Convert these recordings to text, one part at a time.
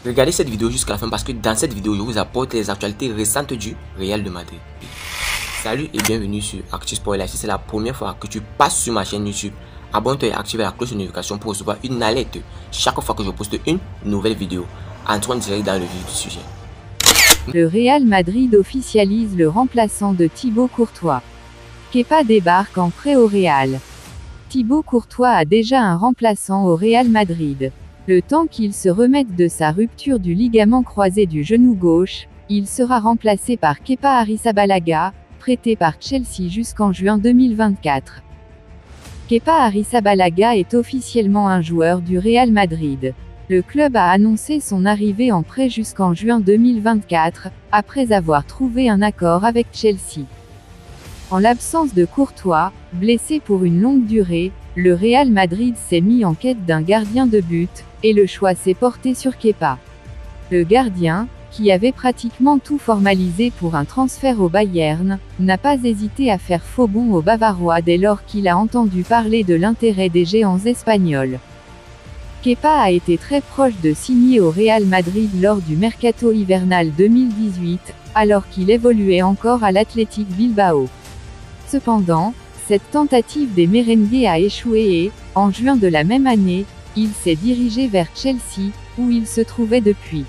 Regardez cette vidéo jusqu'à la fin parce que dans cette vidéo, je vous apporte les actualités récentes du Real de Madrid. Salut et bienvenue sur ActuSport. Si c'est la première fois que tu passes sur ma chaîne YouTube, abonne-toi et active la cloche de notification pour recevoir une alerte chaque fois que je poste une nouvelle vidéo. Entrons direct dans le vif du sujet. Le Real Madrid officialise le remplaçant de Thibaut Courtois. Kepa débarque en prêt au Real. Thibaut Courtois a déjà un remplaçant au Real Madrid. Le temps qu'il se remette de sa rupture du ligament croisé du genou gauche, il sera remplacé par Kepa Arrizabalaga, prêté par Chelsea jusqu'en juin 2024. Kepa Arrizabalaga est officiellement un joueur du Real Madrid. Le club a annoncé son arrivée en prêt jusqu'en juin 2024, après avoir trouvé un accord avec Chelsea. En l'absence de Courtois, blessé pour une longue durée, le Real Madrid s'est mis en quête d'un gardien de but, et le choix s'est porté sur Kepa. Le gardien, qui avait pratiquement tout formalisé pour un transfert au Bayern, n'a pas hésité à faire faux bond au Bavarois dès lors qu'il a entendu parler de l'intérêt des géants espagnols. Kepa a été très proche de signer au Real Madrid lors du mercato hivernal 2018, alors qu'il évoluait encore à l'Athletic Bilbao. Cependant, cette tentative des merengues a échoué et, en juin de la même année, il s'est dirigé vers Chelsea, où il se trouvait depuis.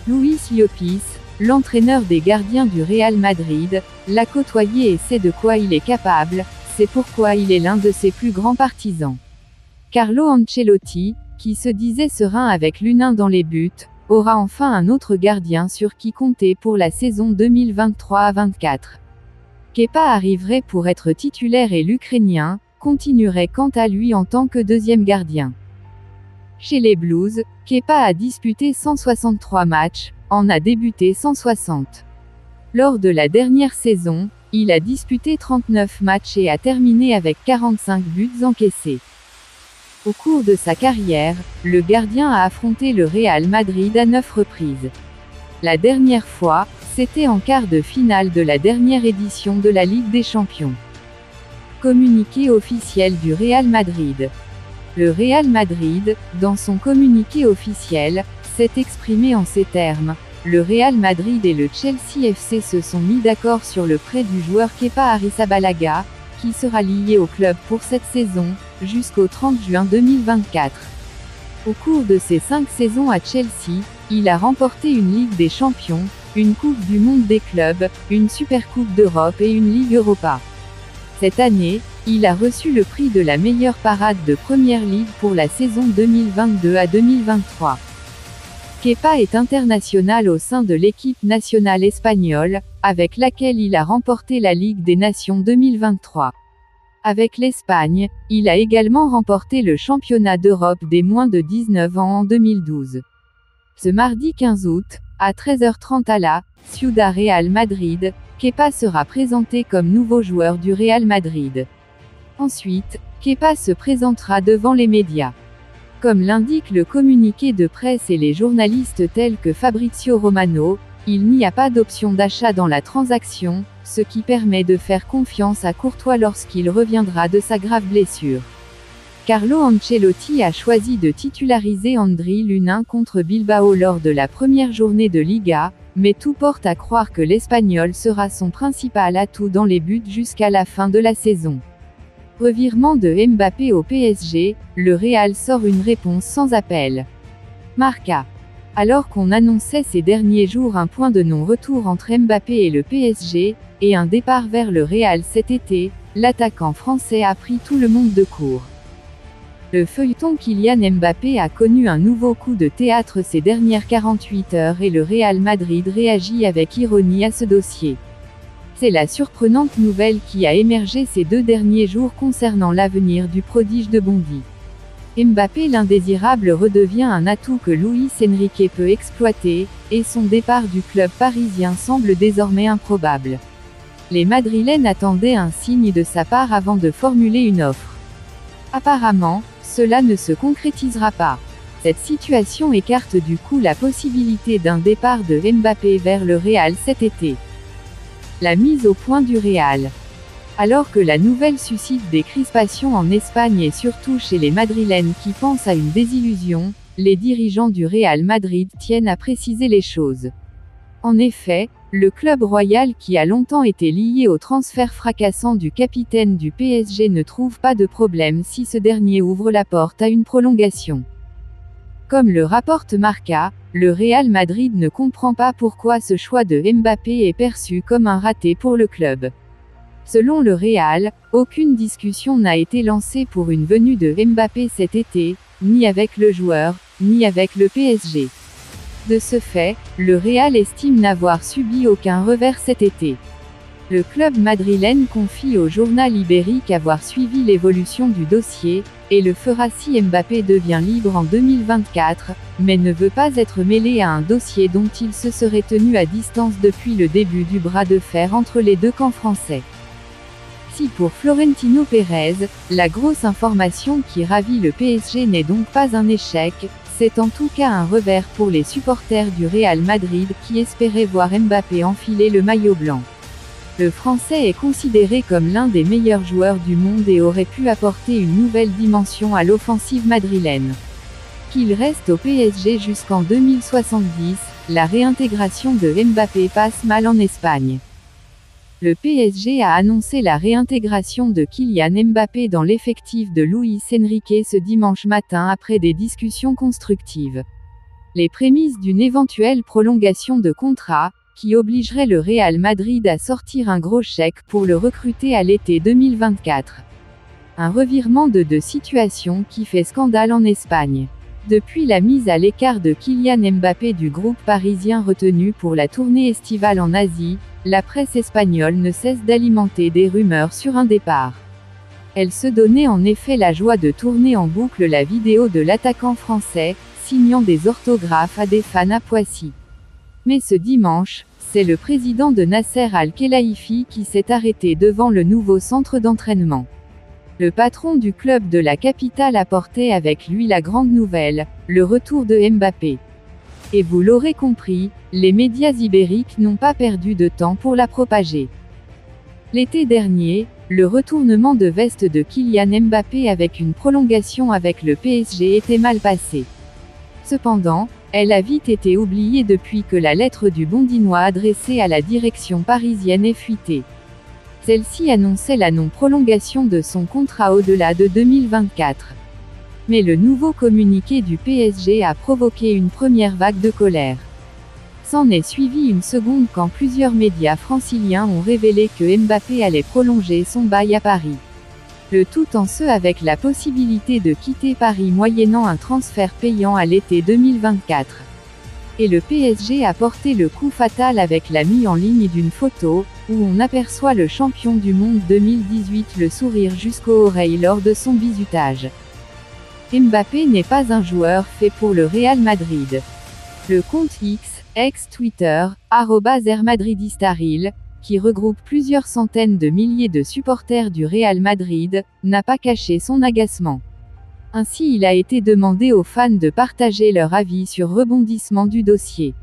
Luis Llopis, l'entraîneur des gardiens du Real Madrid, l'a côtoyé et sait de quoi il est capable, c'est pourquoi il est l'un de ses plus grands partisans. Carlo Ancelotti, qui se disait serein avec l'U1 dans les buts, aura enfin un autre gardien sur qui compter pour la saison 2023-24. Kepa arriverait pour être titulaire et l'Ukrainien continuerait quant à lui en tant que deuxième gardien. Chez les Blues, Kepa a disputé 163 matchs, en a débuté 160. Lors de la dernière saison, il a disputé 39 matchs et a terminé avec 45 buts encaissés. Au cours de sa carrière, le gardien a affronté le Real Madrid à 9 reprises. La dernière fois, c'était en quart de finale de la dernière édition de la Ligue des Champions. Communiqué officiel du Real Madrid. Le Real Madrid, dans son communiqué officiel, s'est exprimé en ces termes. Le Real Madrid et le Chelsea FC se sont mis d'accord sur le prêt du joueur Kepa Arrizabalaga, qui sera lié au club pour cette saison, jusqu'au 30 juin 2024. Au cours de ses 5 saisons à Chelsea, il a remporté une Ligue des Champions, une Coupe du Monde des clubs, une Supercoupe d'Europe et une Ligue Europa. Cette année, il a reçu le prix de la meilleure parade de Première Ligue pour la saison 2022 à 2023. Kepa est international au sein de l'équipe nationale espagnole, avec laquelle il a remporté la Ligue des Nations 2023. Avec l'Espagne, il a également remporté le championnat d'Europe des moins de 19 ans en 2012. Ce mardi 15 août, à 13h30 à la Ciudad Real Madrid, Kepa sera présenté comme nouveau joueur du Real Madrid. Ensuite, Kepa se présentera devant les médias. Comme l'indique le communiqué de presse et les journalistes tels que Fabrizio Romano, il n'y a pas d'option d'achat dans la transaction, ce qui permet de faire confiance à Courtois lorsqu'il reviendra de sa grave blessure. Carlo Ancelotti a choisi de titulariser Andriy Lunin contre Bilbao lors de la première journée de Liga, mais tout porte à croire que l'Espagnol sera son principal atout dans les buts jusqu'à la fin de la saison. Revirement de Mbappé au PSG, le Real sort une réponse sans appel. Marca. Alors qu'on annonçait ces derniers jours un point de non-retour entre Mbappé et le PSG, et un départ vers le Real cet été, l'attaquant français a pris tout le monde de court. Le feuilleton Kylian Mbappé a connu un nouveau coup de théâtre ces dernières 48 heures et le Real Madrid réagit avec ironie à ce dossier. C'est la surprenante nouvelle qui a émergé ces 2 derniers jours concernant l'avenir du prodige de Bondy. Mbappé l'indésirable redevient un atout que Luis Enrique peut exploiter, et son départ du club parisien semble désormais improbable. Les Madrilènes attendaient un signe de sa part avant de formuler une offre. Apparemment, cela ne se concrétisera pas. Cette situation écarte du coup la possibilité d'un départ de Mbappé vers le Real cet été. La mise au point du Real. Alors que la nouvelle suscite des crispations en Espagne et surtout chez les Madrilènes qui pensent à une désillusion, les dirigeants du Real Madrid tiennent à préciser les choses. En effet, le club royal qui a longtemps été lié au transfert fracassant du capitaine du PSG ne trouve pas de problème si ce dernier ouvre la porte à une prolongation. Comme le rapporte Marca, le Real Madrid ne comprend pas pourquoi ce choix de Mbappé est perçu comme un raté pour le club. Selon le Real, aucune discussion n'a été lancée pour une venue de Mbappé cet été, ni avec le joueur, ni avec le PSG. De ce fait, le Real estime n'avoir subi aucun revers cet été. Le club madrilène confie au journal ibérique avoir suivi l'évolution du dossier, et le fera si Mbappé devient libre en 2024, mais ne veut pas être mêlé à un dossier dont il se serait tenu à distance depuis le début du bras de fer entre les deux camps français. Si pour Florentino Pérez, la grosse information qui ravit le PSG n'est donc pas un échec, c'est en tout cas un revers pour les supporters du Real Madrid qui espéraient voir Mbappé enfiler le maillot blanc. Le Français est considéré comme l'un des meilleurs joueurs du monde et aurait pu apporter une nouvelle dimension à l'offensive madrilène. Qu'il reste au PSG jusqu'en 2070, la réintégration de Mbappé passe mal en Espagne. Le PSG a annoncé la réintégration de Kylian Mbappé dans l'effectif de Luis Enrique ce dimanche matin après des discussions constructives. Les prémices d'une éventuelle prolongation de contrat, qui obligerait le Real Madrid à sortir un gros chèque pour le recruter à l'été 2024. Un revirement de situation qui fait scandale en Espagne. Depuis la mise à l'écart de Kylian Mbappé du groupe parisien retenu pour la tournée estivale en Asie, la presse espagnole ne cesse d'alimenter des rumeurs sur un départ. Elle se donnait en effet la joie de tourner en boucle la vidéo de l'attaquant français, signant des orthographes à des fans à Poissy. Mais ce dimanche, c'est le président de Nasser Al-Khelaifi qui s'est arrêté devant le nouveau centre d'entraînement. Le patron du club de la capitale apportait avec lui la grande nouvelle, le retour de Mbappé. Et vous l'aurez compris, les médias ibériques n'ont pas perdu de temps pour la propager. L'été dernier, le retournement de veste de Kylian Mbappé avec une prolongation avec le PSG était mal passé. Cependant, elle a vite été oubliée depuis que la lettre du Bondinois adressée à la direction parisienne est fuitée. Celle-ci annonçait la non-prolongation de son contrat au-delà de 2024. Mais le nouveau communiqué du PSG a provoqué une première vague de colère. S'en est suivi une seconde quand plusieurs médias franciliens ont révélé que Mbappé allait prolonger son bail à Paris. Le tout en ce avec la possibilité de quitter Paris moyennant un transfert payant à l'été 2024. Et le PSG a porté le coup fatal avec la mise en ligne d'une photo, où on aperçoit le champion du monde 2018 le sourire jusqu'aux oreilles lors de son bisutage. Mbappé n'est pas un joueur fait pour le Real Madrid. Le compte X, ex-Twitter, @RMadridistaril, qui regroupe plusieurs centaines de milliers de supporters du Real Madrid, n'a pas caché son agacement. Ainsi il a été demandé aux fans de partager leur avis sur rebondissement du dossier.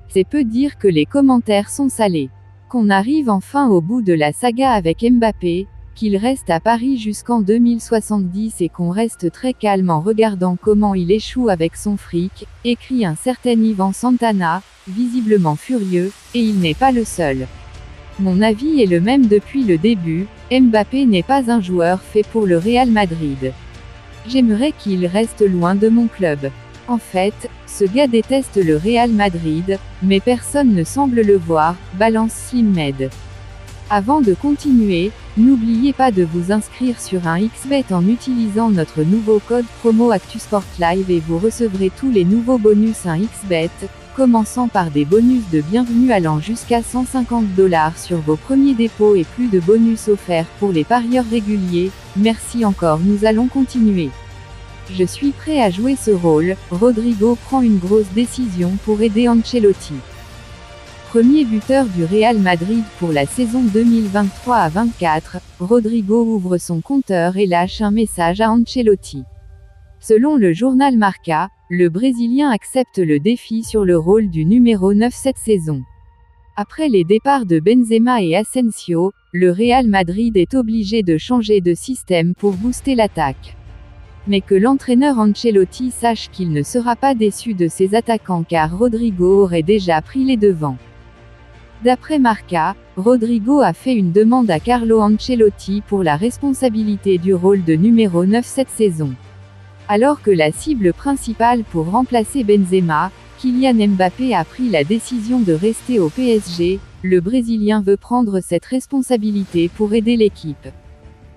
C'est peu dire que les commentaires sont salés. Qu'on arrive enfin au bout de la saga avec Mbappé, qu'il reste à Paris jusqu'en 2070 et qu'on reste très calme en regardant comment il échoue avec son fric, écrit un certain Ivan Santana, visiblement furieux, et il n'est pas le seul. Mon avis est le même depuis le début, Mbappé n'est pas un joueur fait pour le Real Madrid. J'aimerais qu'il reste loin de mon club. En fait, ce gars déteste le Real Madrid, mais personne ne semble le voir, balance Slimmed. Avant de continuer, n'oubliez pas de vous inscrire sur un XBet en utilisant notre nouveau code promo ActuSportLive et vous recevrez tous les nouveaux bonus un XBet, commençant par des bonus de bienvenue allant jusqu'à 150 $ sur vos premiers dépôts et plus de bonus offerts pour les parieurs réguliers. Merci encore, nous allons continuer. Je suis prêt à jouer ce rôle. Rodrigo prend une grosse décision pour aider Ancelotti. Premier buteur du Real Madrid pour la saison 2023-24, Rodrigo ouvre son compteur et lâche un message à Ancelotti. Selon le journal Marca, le Brésilien accepte le défi sur le rôle du numéro 9 cette saison. Après les départs de Benzema et Asensio, le Real Madrid est obligé de changer de système pour booster l'attaque. Mais que l'entraîneur Ancelotti sache qu'il ne sera pas déçu de ses attaquants car Rodrigo aurait déjà pris les devants. D'après Marca, Rodrigo a fait une demande à Carlo Ancelotti pour la responsabilité du rôle de numéro 9 cette saison. Alors que la cible principale pour remplacer Benzema, Kylian Mbappé a pris la décision de rester au PSG, le Brésilien veut prendre cette responsabilité pour aider l'équipe.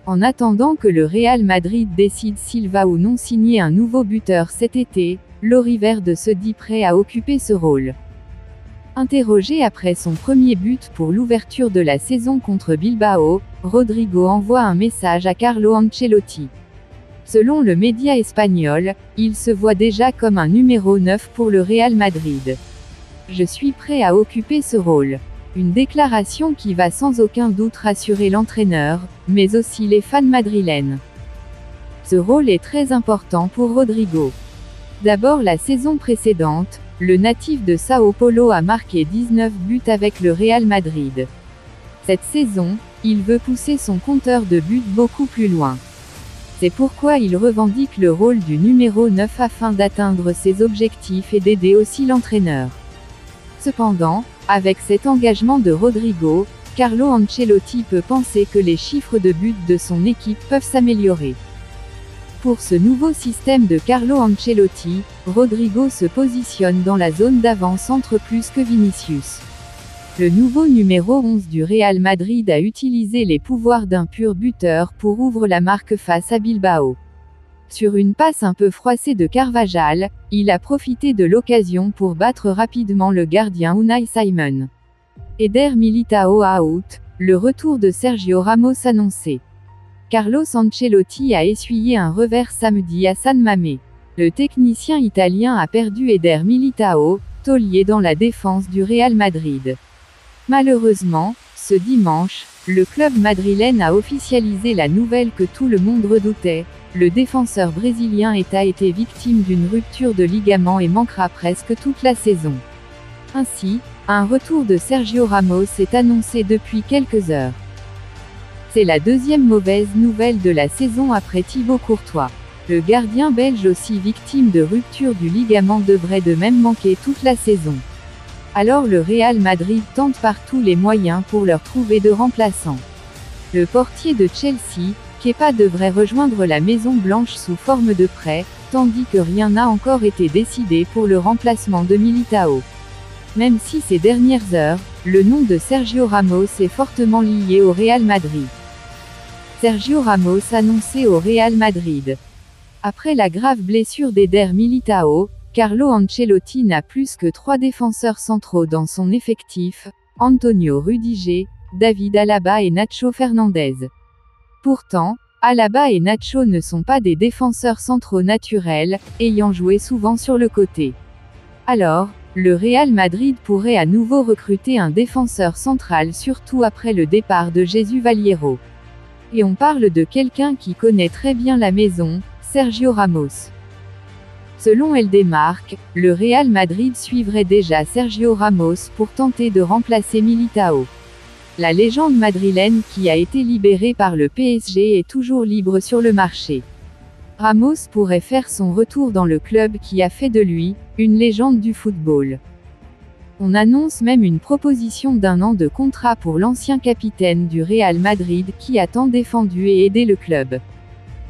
En attendant que le Real Madrid décide s'il va ou non signer un nouveau buteur cet été, l'Oriverde se dit prêt à occuper ce rôle. Interrogé après son premier but pour l'ouverture de la saison contre Bilbao, Rodrigo envoie un message à Carlo Ancelotti. Selon le média espagnol, il se voit déjà comme un numéro 9 pour le Real Madrid. Je suis prêt à occuper ce rôle. Une déclaration qui va sans aucun doute rassurer l'entraîneur, mais aussi les fans madrilènes. Ce rôle est très important pour Rodrigo. D'abord la saison précédente, le natif de Sao Paulo a marqué 19 buts avec le Real Madrid. Cette saison, il veut pousser son compteur de buts beaucoup plus loin. C'est pourquoi il revendique le rôle du numéro 9 afin d'atteindre ses objectifs et d'aider aussi l'entraîneur. Cependant, avec cet engagement de Rodrigo, Carlo Ancelotti peut penser que les chiffres de buts de son équipe peuvent s'améliorer. Pour ce nouveau système de Carlo Ancelotti, Rodrigo se positionne dans la zone d'avant-centre plus que Vinicius. Le nouveau numéro 11 du Real Madrid a utilisé les pouvoirs d'un pur buteur pour ouvrir la marque face à Bilbao. Sur une passe un peu froissée de Carvajal, il a profité de l'occasion pour battre rapidement le gardien Unai Simon. Eder Militao out, le retour de Sergio Ramos annoncé. Carlo Ancelotti a essuyé un revers samedi à San Mamés. Le technicien italien a perdu Eder Militao, taulier dans la défense du Real Madrid. Malheureusement, ce dimanche, le club madrilène a officialisé la nouvelle que tout le monde redoutait. Le défenseur brésilien a été victime d'une rupture de ligament et manquera presque toute la saison. Ainsi, un retour de Sergio Ramos est annoncé depuis quelques heures. C'est la deuxième mauvaise nouvelle de la saison après Thibaut Courtois. Le gardien belge aussi victime de rupture du ligament devrait de même manquer toute la saison. Alors le Real Madrid tente par tous les moyens pour leur trouver de remplaçants. Le portier de Chelsea, Kepa devrait rejoindre la Maison Blanche sous forme de prêt, tandis que rien n'a encore été décidé pour le remplacement de Militao. Même si ces dernières heures, le nom de Sergio Ramos est fortement lié au Real Madrid. Sergio Ramos annoncé au Real Madrid. Après la grave blessure d'Eder Militao, Carlo Ancelotti n'a plus que 3 défenseurs centraux dans son effectif, Antonio Rudiger, David Alaba et Nacho Fernandez. Pourtant, Alaba et Nacho ne sont pas des défenseurs centraux naturels, ayant joué souvent sur le côté. Alors, le Real Madrid pourrait à nouveau recruter un défenseur central surtout après le départ de Jesús Vallejo. Et on parle de quelqu'un qui connaît très bien la maison, Sergio Ramos. Selon Eldemark, le Real Madrid suivrait déjà Sergio Ramos pour tenter de remplacer Militao. La légende madrilène qui a été libérée par le PSG est toujours libre sur le marché. Ramos pourrait faire son retour dans le club qui a fait de lui une légende du football. On annonce même une proposition d'1 an de contrat pour l'ancien capitaine du Real Madrid qui a tant défendu et aidé le club.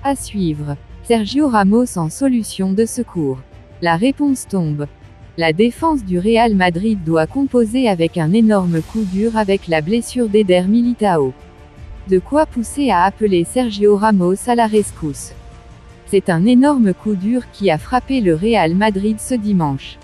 À suivre. Sergio Ramos en solution de secours. La réponse tombe. La défense du Real Madrid doit composer avec un énorme coup dur avec la blessure d'Eder Militao. De quoi pousser à appeler Sergio Ramos à la rescousse. C'est un énorme coup dur qui a frappé le Real Madrid ce dimanche.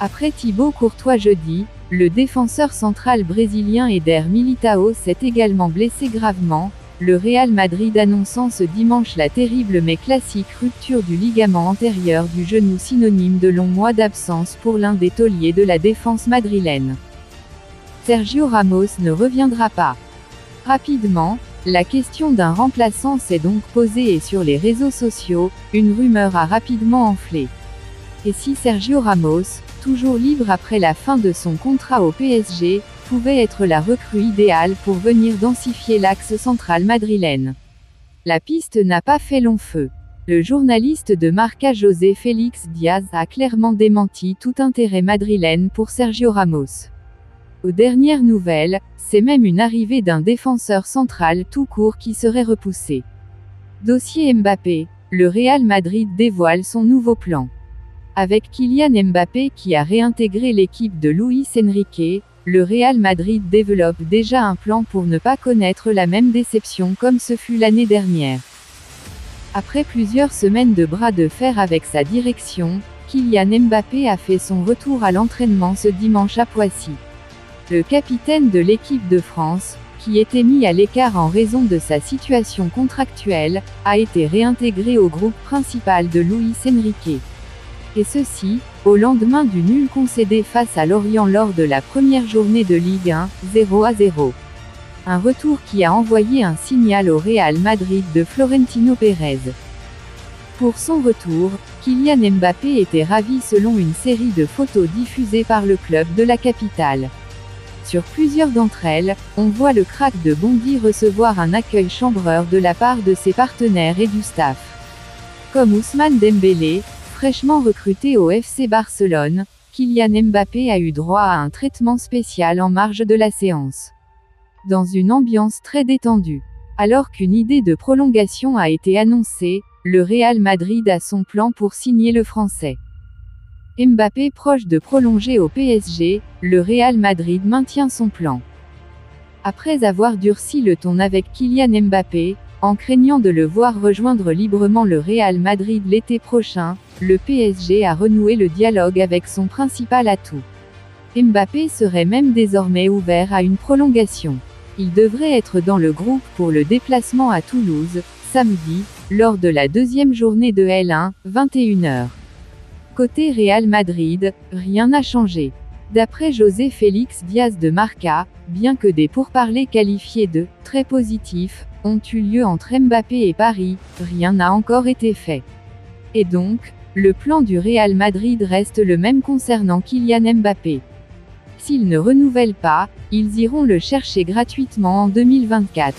Après Thibaut Courtois jeudi, le défenseur central brésilien Eder Militao s'est également blessé gravement, le Real Madrid annonçant ce dimanche la terrible mais classique rupture du ligament antérieur du genou synonyme de longs mois d'absence pour l'un des tauliers de la défense madrilène. Sergio Ramos ne reviendra pas. Rapidement, la question d'un remplaçant s'est donc posée et sur les réseaux sociaux, une rumeur a rapidement enflé. Et si Sergio Ramos, toujours libre après la fin de son contrat au PSG, pouvait être la recrue idéale pour venir densifier l'axe central madrilène. La piste n'a pas fait long feu. Le journaliste de Marca José Félix Diaz a clairement démenti tout intérêt madrilène pour Sergio Ramos. Aux dernières nouvelles, c'est même une arrivée d'un défenseur central tout court qui serait repoussé. Dossier Mbappé, le Real Madrid dévoile son nouveau plan. Avec Kylian Mbappé qui a réintégré l'équipe de Luis Enrique, le Real Madrid développe déjà un plan pour ne pas connaître la même déception comme ce fut l'année dernière. Après plusieurs semaines de bras de fer avec sa direction, Kylian Mbappé a fait son retour à l'entraînement ce dimanche à Poissy. Le capitaine de l'équipe de France, qui était mis à l'écart en raison de sa situation contractuelle, a été réintégré au groupe principal de Luis Enrique. Et ceci, au lendemain du nul concédé face à Lorient lors de la première journée de Ligue 1, 0-0. Un retour qui a envoyé un signal au Real Madrid de Florentino Pérez. Pour son retour, Kylian Mbappé était ravi selon une série de photos diffusées par le club de la capitale. Sur plusieurs d'entre elles, on voit le crack de Bondy recevoir un accueil chambreur de la part de ses partenaires et du staff. Comme Ousmane Dembélé, fraîchement recruté au FC Barcelone, Kylian Mbappé a eu droit à un traitement spécial en marge de la séance. Dans une ambiance très détendue. Alors qu'une idée de prolongation a été annoncée, le Real Madrid a son plan pour signer le Français. Mbappé proche de prolonger au PSG, le Real Madrid maintient son plan. Après avoir durci le ton avec Kylian Mbappé, en craignant de le voir rejoindre librement le Real Madrid l'été prochain, le PSG a renoué le dialogue avec son principal atout. Mbappé serait même désormais ouvert à une prolongation. Il devrait être dans le groupe pour le déplacement à Toulouse, samedi, lors de la deuxième journée de L1, 21h. Côté Real Madrid, rien n'a changé. D'après José Félix Diaz de Marca, bien que des pourparlers qualifiés de « très positifs » ont eu lieu entre Mbappé et Paris, rien n'a encore été fait. Et donc, le plan du Real Madrid reste le même concernant Kylian Mbappé. S'ils ne renouvellent pas, ils iront le chercher gratuitement en 2024.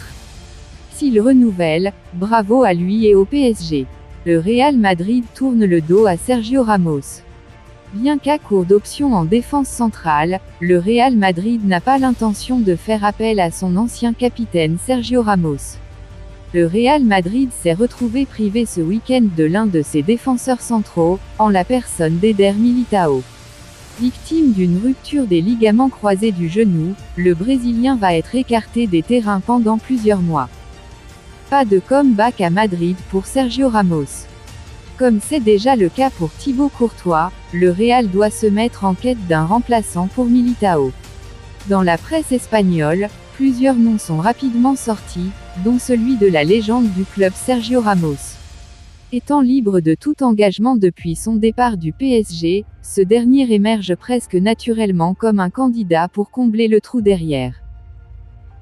S'il renouvelle, bravo à lui et au PSG. Le Real Madrid tourne le dos à Sergio Ramos. Bien qu'à court d'options en défense centrale, le Real Madrid n'a pas l'intention de faire appel à son ancien capitaine Sergio Ramos. Le Real Madrid s'est retrouvé privé ce week-end de l'un de ses défenseurs centraux, en la personne d'Éder Militão. Victime d'une rupture des ligaments croisés du genou, le Brésilien va être écarté des terrains pendant plusieurs mois. Pas de comeback à Madrid pour Sergio Ramos. Comme c'est déjà le cas pour Thibaut Courtois, le Real doit se mettre en quête d'un remplaçant pour Militão. Dans la presse espagnole, plusieurs noms sont rapidement sortis, dont celui de la légende du club Sergio Ramos. Étant libre de tout engagement depuis son départ du PSG, ce dernier émerge presque naturellement comme un candidat pour combler le trou derrière.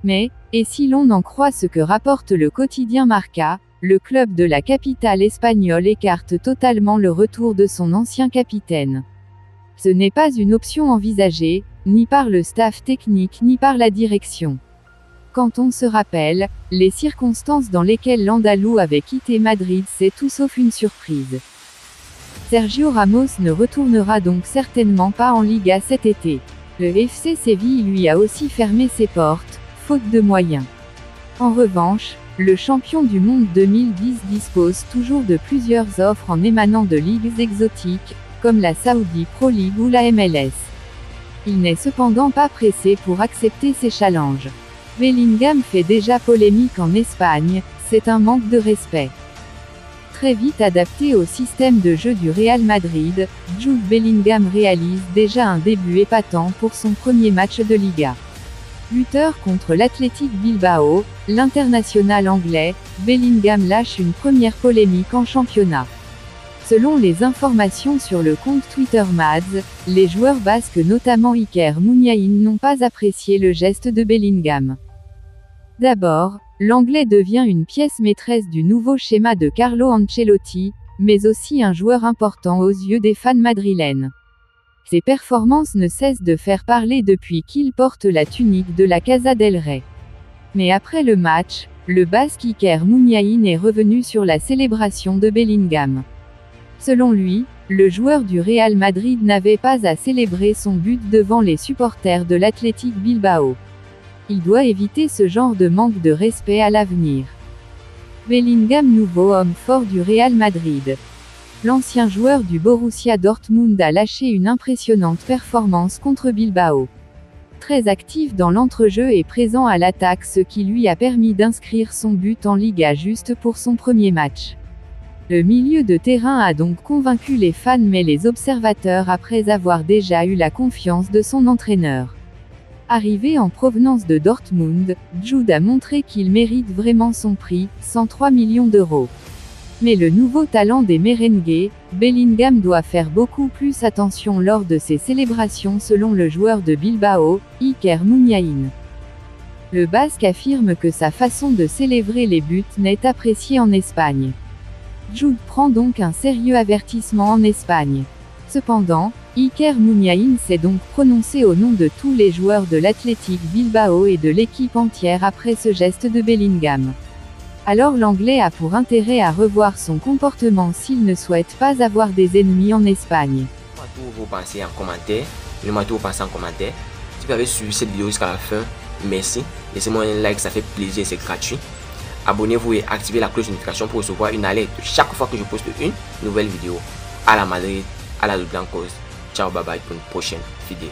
Mais, et si l'on en croit ce que rapporte le quotidien Marca, le club de la capitale espagnole écarte totalement le retour de son ancien capitaine. Ce n'est pas une option envisagée, ni par le staff technique ni par la direction. Quand on se rappelle, les circonstances dans lesquelles l'Andalou avait quitté Madrid, c'est tout sauf une surprise. Sergio Ramos ne retournera donc certainement pas en Liga cet été. Le FC Séville lui a aussi fermé ses portes, faute de moyens. En revanche, le champion du monde 2010 dispose toujours de plusieurs offres en émanant de ligues exotiques, comme la Saudi Pro League ou la MLS. Il n'est cependant pas pressé pour accepter ces challenges. Bellingham fait déjà polémique en Espagne, c'est un manque de respect. Très vite adapté au système de jeu du Real Madrid, Jude Bellingham réalise déjà un début épatant pour son premier match de Liga. Buteur contre l'Athletic Bilbao, l'international anglais, Bellingham lâche une première polémique en championnat. Selon les informations sur le compte Twitter Mads, les joueurs basques notamment Iker Muniain n'ont pas apprécié le geste de Bellingham. D'abord, l'anglais devient une pièce maîtresse du nouveau schéma de Carlo Ancelotti, mais aussi un joueur important aux yeux des fans madrilènes. Ses performances ne cessent de faire parler depuis qu'il porte la tunique de la Casa del Rey. Mais après le match, le Basque Iker Muniain est revenu sur la célébration de Bellingham. Selon lui, le joueur du Real Madrid n'avait pas à célébrer son but devant les supporters de l'Athletic Bilbao. Il doit éviter ce genre de manque de respect à l'avenir. Bellingham, nouveau homme fort du Real Madrid. L'ancien joueur du Borussia Dortmund a lâché une impressionnante performance contre Bilbao. Très actif dans l'entrejeu et présent à l'attaque, ce qui lui a permis d'inscrire son but en Liga juste pour son premier match. Le milieu de terrain a donc convaincu les fans mais les observateurs après avoir déjà eu la confiance de son entraîneur. Arrivé en provenance de Dortmund, Jude a montré qu'il mérite vraiment son prix, 103 millions d'euros. Mais le nouveau talent des merengues, Bellingham doit faire beaucoup plus attention lors de ses célébrations selon le joueur de Bilbao, Iker Muniain. Le Basque affirme que sa façon de célébrer les buts n'est appréciée en Espagne. Jude prend donc un sérieux avertissement en Espagne. Cependant, Iker Muniain s'est donc prononcé au nom de tous les joueurs de l'Athletic Bilbao et de l'équipe entière après ce geste de Bellingham. Alors l'Anglais a pour intérêt à revoir son comportement s'il ne souhaite pas avoir des ennemis en Espagne. Dites-moi tout vous pensez en commentaire. Dites-moi tout vous pensez en commentaire. Si vous avez suivi cette vidéo jusqu'à la fin, merci. Laissez-moi un like, ça fait plaisir, c'est gratuit. Abonnez-vous et activez la cloche de notification pour recevoir une alerte chaque fois que je poste une nouvelle vidéo. À la Madrid, à la Blancos. Ciao, bye bye pour une prochaine vidéo.